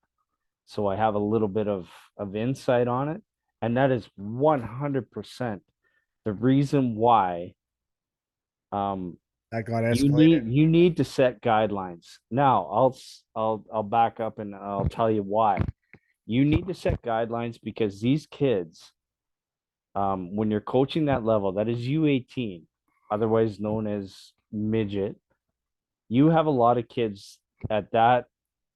so I have a little bit of insight on it, and that is 100% the reason why That got you escalated. need to set guidelines. Now, I'll back up and I'll tell you why. You need to set guidelines because these kids, when you're coaching that level, that is U18, otherwise known as midget, you have a lot of kids at that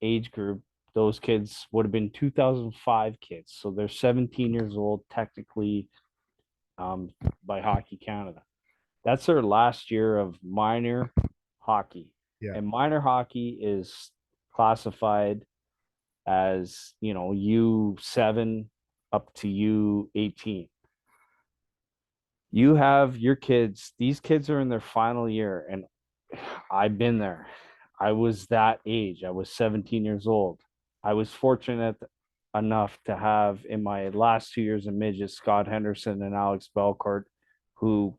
age group. Those kids would have been 2005 kids, so they're 17 years old technically, by Hockey Canada. That's their last year of minor hockey. Yeah. And minor hockey is classified as, U7 up to U18. You have your kids, these kids are in their final year, and I've been there. I was that age. I was 17 years old. I was fortunate enough to have in my last 2 years of midget Scott Henderson and Alex Belcourt, who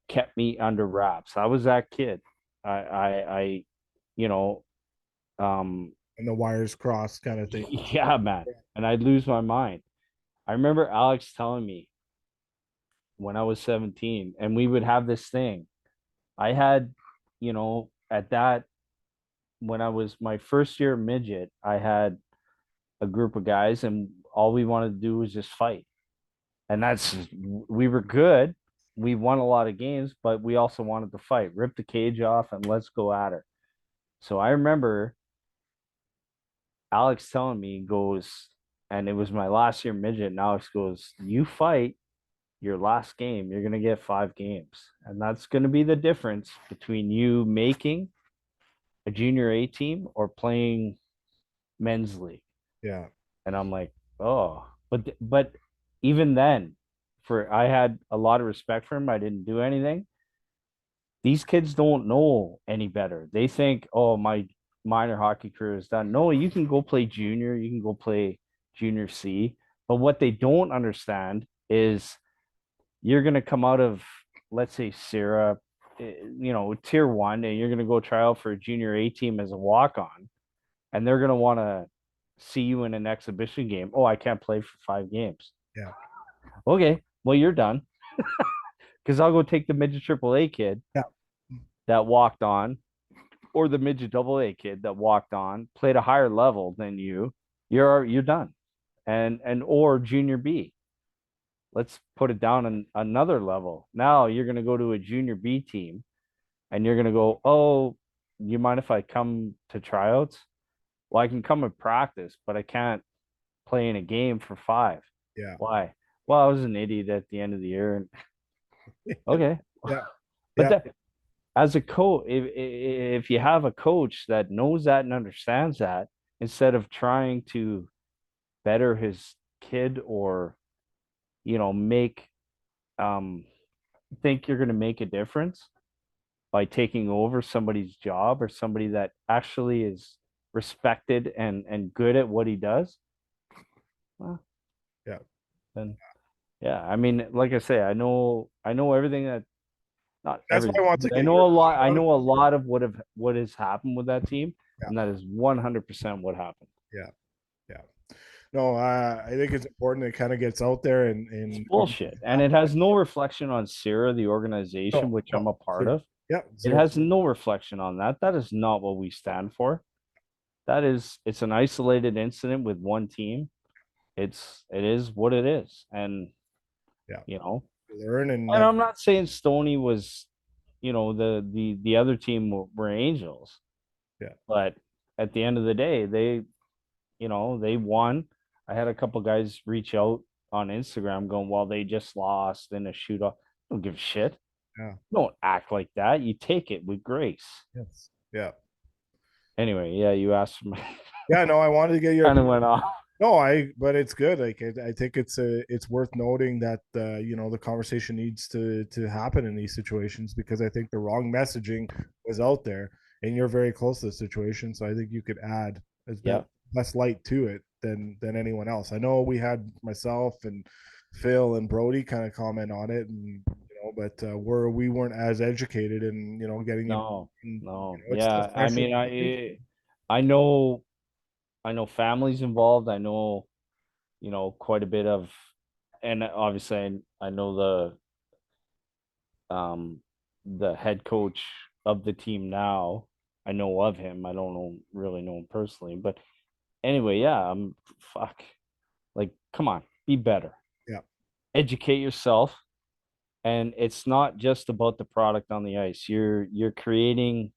kept me under wraps. I was that kid. I you know, And the wires crossed kind of thing. yeah, man. And I'd lose my mind. I remember Alex telling me when I was 17, and we would have this thing. I had, at that, when I was my first year midget, I had a group of guys, and all we wanted to do was just fight. And we were good. We won a lot of games, but we also wanted to fight, rip the cage off, and let's go at it. So I remember Alex telling me, goes, and it was my last year midget, and Alex goes, you fight your last game, you're going to get 5 games. And that's going to be the difference between you making a junior A team or playing men's league. Yeah. And I'm like, oh, but even then, I had a lot of respect for him. I didn't do anything. These kids don't know any better. They think, oh, my minor hockey career is done. No, you can go play junior, you can go play junior C. But what they don't understand is you're going to come out of, let's say, Sierra, tier 1, and you're going to go try out for a junior A team as a walk on, and they're going to want to see you in an exhibition game. Oh, I can't play for 5 games. Yeah. Okay, well, you're done. Because I'll go take the midget AAA kid that walked on, or the midget AA kid that walked on, played a higher level than you. You're done, or junior B. Let's put it down another level. Now you're going to go to a junior B team, and you're going to go, oh, you mind if I come to tryouts? Well, I can come and practice, but I can't play in a game for 5. Yeah. Why? Well, I was an idiot at the end of the year. And okay. Yeah. But that, as a coach, if you have a coach that knows that and understands that, instead of trying to better his kid or, make think you're going to make a difference by taking over somebody's job or somebody that actually is respected and good at what he does, well, Yeah. then yeah, I mean, like I say, I know everything that, not That's why everything, I want to but I get know your a lot. I know a lot of what has happened with that team, Yeah. and that is 100% what happened. Yeah. Yeah. No, I think it's important. It kind of gets out there and It's bullshit, and it has no reflection on Sierra, the organization, which I'm a part of. Yeah. It has no reflection on that. That is not what we stand for. It's an isolated incident with one team. It is what it is, and learn and I'm not saying Stoney was, the other team were angels. Yeah. But at the end of the day, they won. I had a couple guys reach out on Instagram going, well, they just lost in a shootout. Don't give a shit. Yeah. Don't act like that. You take it with grace. Yes. Yeah. Anyway, yeah, you asked for my Yeah. No, I wanted to get your kind of went off. No, but it's good. Like I think it's worth noting that the conversation needs to happen in these situations because I think the wrong messaging was out there, and you're very close to the situation, so I think you could add a Yeah. bit less light to it than anyone else. I know we had myself and Phil and Brody kind of comment on it, and but we weren't as educated and getting No, in, no. it's still Yeah. I fresh. mean, I know families involved. I know, quite a bit of, and obviously I know the head coach of the team now. I know of him. I don't really know him personally, but anyway, yeah, fuck. Like, come on, be better. Yeah. Educate yourself. And it's not just about the product on the ice. You're creating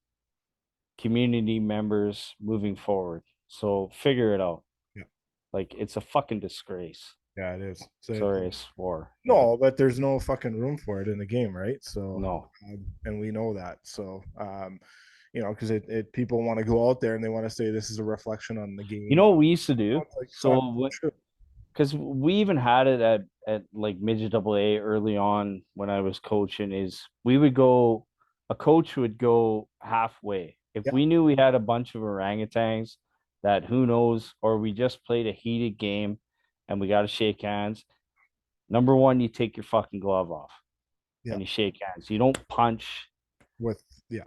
community members moving forward. So figure it out. Yeah. Like, it's a fucking disgrace. Yeah, it is. Sorry, I swore. No, but there's no fucking room for it in the game, right? So No. and we know that. So because it people want to go out there and they want to say this is a reflection on the game. You know what we used to do? It's like, So because we even had it at like midget AA early on when I was coaching, is a coach would go halfway. If Yeah. we knew we had a bunch of orangutans that who knows, or we just played a heated game and we got to shake hands. Number one, you take your fucking glove off and you shake hands. You don't punch with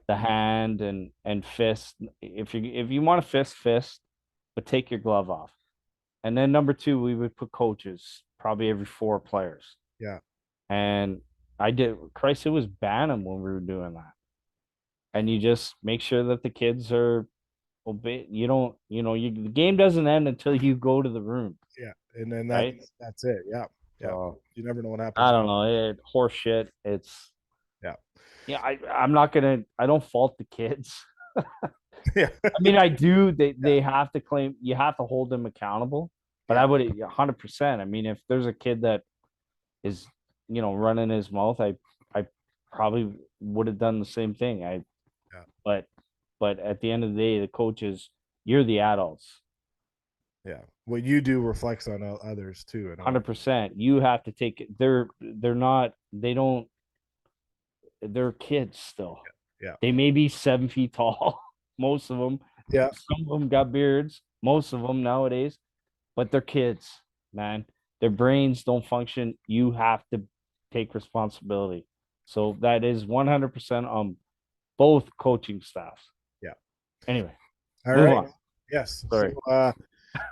the hand and fist. If you want to fist, but take your glove off. And then number two, we would put coaches probably every 4 players. Yeah. And it was Bantam when we were doing that. And you just make sure that the kids are obey. You don't, the game doesn't end until you go to the room. Yeah. And then right? that's it. Yeah. Yeah. So, you never know what happens. I don't know. Horse shit. It's, yeah. I'm not going to, I don't fault the kids. Yeah. I mean, I do. They have to claim, you have to hold them accountable. But I would 100%. I mean, if there's a kid that is, running his mouth, I probably would have done the same thing. But at the end of the day, the coaches, you're the adults. Yeah. What you do reflects on others too. 100%. You have to take it. They're kids still. Yeah. They may be 7 feet tall. Most of them. Yeah. Some of them got beards. Most of them nowadays. But they're kids, man. Their brains don't function. You have to take responsibility. So that is 100% on both coaching staffs. Yeah. Anyway. All move right. on. Yes. Sorry. So,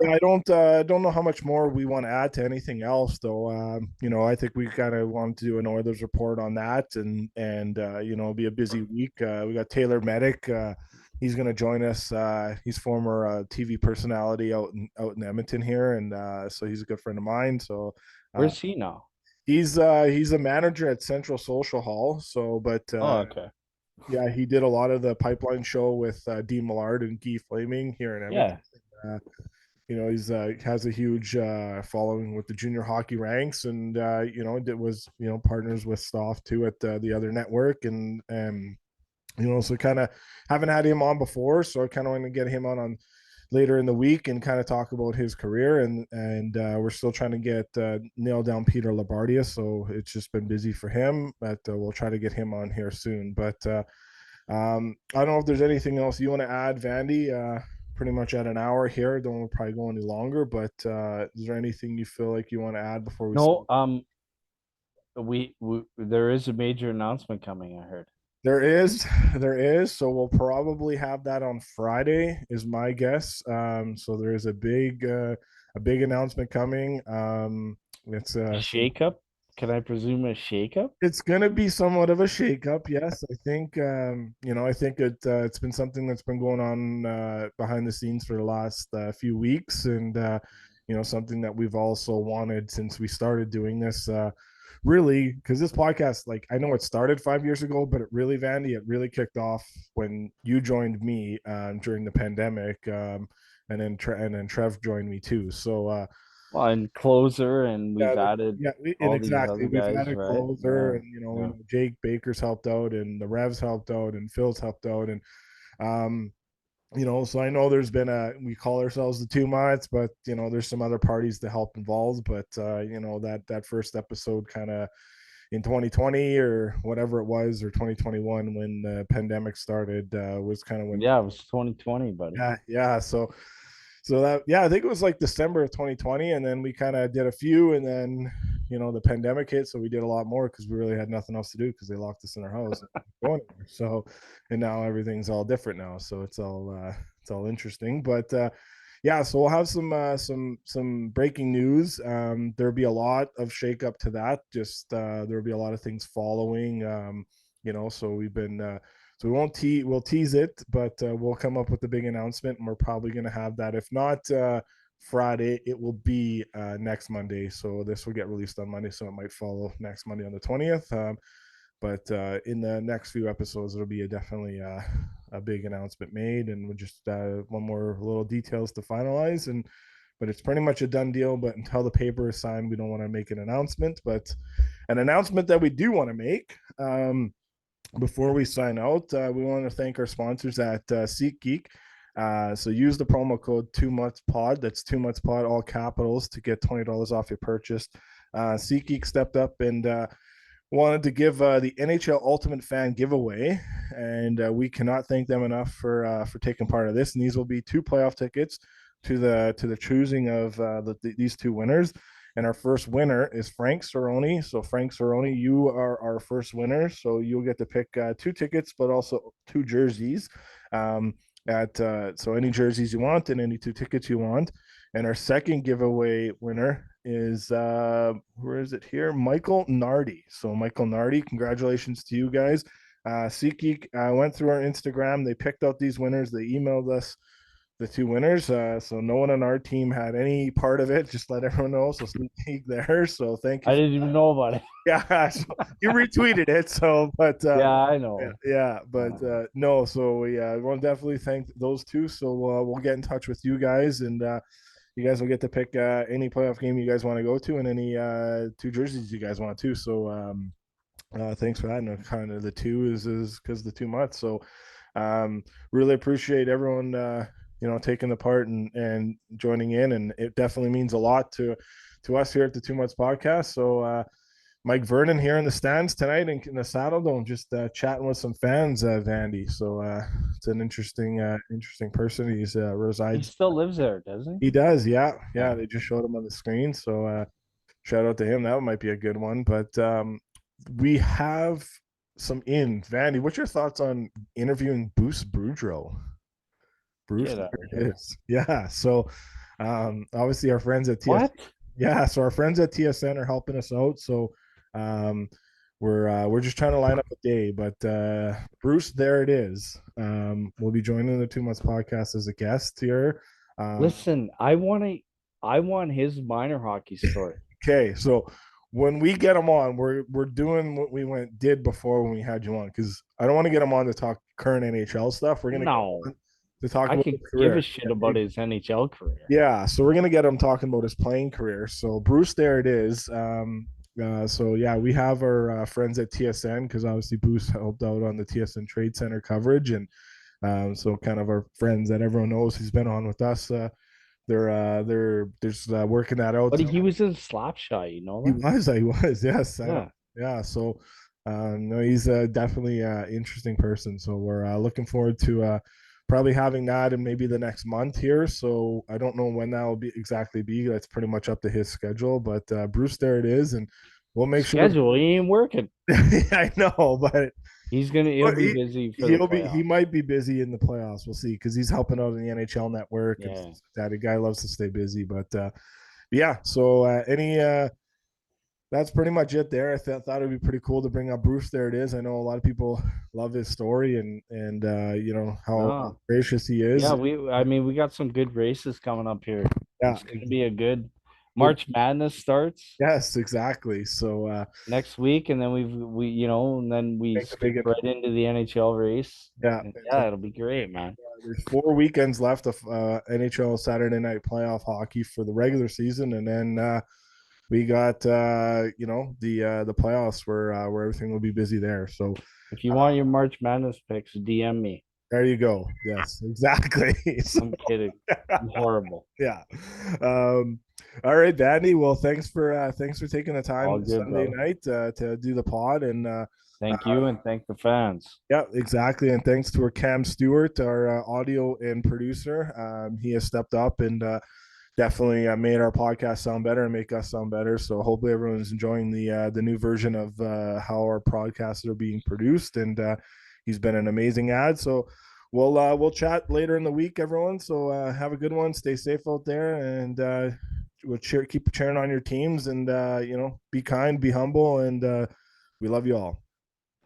I don't know how much more we want to add to anything else, though. I think we kind of want to do an Oilers report on that, and it'll be a busy week. We got Taylor Medic. He's going to join us. He's former TV personality out in Edmonton here, and so he's a good friend of mine. So where's he now? He's a manager at Central Social Hall. So, but okay. Yeah, he did a lot of the Pipeline show with Dean Millard and Guy Flaming here in Edmonton. Yeah. He's has a huge following with the junior hockey ranks, and was partners with Stauffer too at the other network, and so kind of haven't had him on before, so I kind of want to get him on later in the week and kind of talk about his career, and we're still trying to get nail down Peter Labardia, so it's just been busy for him, but we'll try to get him on here soon. But I don't know if there's anything else you want to add, Vandy. Pretty much at an hour here. Don't probably go any longer, but is there anything you feel like you want to add before we No, we there is a major announcement coming, I heard. There is. So we'll probably have that on Friday, is my guess. So there is a big announcement coming. It's a shakeup. Can I presume a shakeup? It's going to be somewhat of a shakeup, yes. I think I think it's been something that's been going on behind the scenes for the last few weeks, and something that we've also wanted since we started doing this. Really, because this podcast, like, I know it started 5 years ago, but it really, Vandy, it really kicked off when you joined me during the pandemic, and then Trev joined me too. So Well, and closer, and we've added and all these exactly. other We've guys, had a right? closer, Yeah, and we yeah. know Jake Baker's helped out, and the Revs helped out, and Phil's helped out, and um, so I know there's been we call ourselves the 2 months, but there's some other parties to help involved, but that first episode kind of in 2020 or whatever it was, or 2021 when the pandemic started, was kind of when. Yeah, it was 2020, buddy. Yeah. So that, yeah, I think it was like December of 2020, and then we kind of did a few, and then the pandemic hit, so we did a lot more because we really had nothing else to do because they locked us in our house. So, and now everything's all different now, so it's all interesting. But yeah, so we'll have some breaking news. There'll be a lot of shakeup to that. Just there'll be a lot of things following. So we've been. So we'll tease it, but we'll come up with a big announcement, and we're probably going to have that. If not Friday, it will be next Monday. So this will get released on Monday, so it might follow next Monday on the 20th. But in the next few episodes, it'll be definitely a big announcement made, and we'll just one more little details to finalize. But it's pretty much a done deal. But until the paper is signed, we don't want to make an announcement. But an announcement that we do want to make. Before we sign out, we want to thank our sponsors at SeatGeek. So use the promo code 2monthspod. That's 2monthspod, all capitals, to get $20 off your purchase. SeatGeek stepped up and wanted to give the NHL Ultimate Fan giveaway, and we cannot thank them enough for taking part of this. And these will be 2 playoff tickets to the choosing of these 2 winners. And our first winner is Frank Cerrone. So Frank Cerrone, you are our first winner. So you'll get to pick 2 tickets, but also 2 jerseys. So any jerseys you want and any 2 tickets you want. And our second giveaway winner is where is it here? Michael Nardi. So Michael Nardi, congratulations to you guys. SeatGeek went through our Instagram. They picked out these winners. They emailed us the 2 winners. So no one on our team had any part of it. Just let everyone know. So SeatGeek there. So thank you. I didn't even know about it. Yeah, so you retweeted it. So, but Yeah, I know. but no. So we want to definitely thank those 2. So we'll get in touch with you guys, and you guys will get to pick any playoff game you guys want to go to, and any 2 jerseys you guys want to. So thanks for that. And kind of the 2 is because the 2 months. So really appreciate everyone taking the part and joining in, and it definitely means a lot to us here at the 2 months podcast. So Mike Vernon here in the stands tonight in the Saddle Dome, just chatting with some fans, Vandy. So it's an interesting person. He's He resides. still lives there, doesn't he? He does, yeah. They just showed him on the screen, so shout out to him. That might be a good one. But we have some in Vandy. What's your thoughts on interviewing Bruce Boudreau? Bruce, Get out there of it here. is. Yeah. So obviously our friends at TSN. What? Yeah, so our friends at TSN are helping us out. So we're just trying to line up a day. But Bruce, there it is. We'll be joining the 2 months podcast as a guest here. Listen, I want his minor hockey story. Okay, so when we get him on, we're doing what we did before when we had you on, because I don't want to get him on to talk current NHL stuff. We're gonna No, to talk I about could his give career. a shit about his NHL career. Yeah, so we're gonna get him talking about his playing career. So Bruce, there it is. So yeah, we have our friends at TSN, because obviously Bruce helped out on the TSN Trade Center coverage, and so kind of our friends that everyone knows. He's been on with us. They're just working that out. But he was in Slapshot, you know that? He was, yes. Yeah. Yeah. So, no, he's definitely an interesting person. So we're looking forward to probably having that in maybe the next month here. So I don't know when that will be exactly be. That's pretty much up to his schedule. But Bruce, there it is, and we'll make Schedule, he ain't working. sure. I know, but He'll be busy for the playoffs. he might be busy in the playoffs. We'll see, because he's helping out in the NHL Network, and Yeah. that guy loves to stay busy. But yeah, so that's pretty much it there. I thought it'd be pretty cool to bring up Bruce. There it is. I know a lot of people love his story, and how gracious he is. Yeah, we got some good races coming up here. Yeah. It's gonna be a good March Madness starts Yes, exactly. So next week, and then and then we make the skip big right into the NHL race. yeah. And yeah, it'll be great, man. There's 4 weekends left of NHL Saturday night playoff hockey for the regular season, and then we got the playoffs where everything will be busy there. So If you want your March Madness picks, DM me. there you go. Yes, exactly. So, I'm kidding. I'm horrible. yeah. All right, Danny. Well, thanks for taking the time All good, Sunday brother. night to do the pod, and Thank you, and thank the fans. yeah, exactly. And thanks to our Cam Stewart, our audio and producer. He has stepped up and definitely made our podcast sound better and make us sound better. So hopefully everyone's enjoying the new version of how our podcasts are being produced. And he's been an amazing ad. So we'll chat later in the week, everyone. So have a good one. Stay safe out there, and we'll keep cheering on your teams, and be kind, be humble, and we love you all.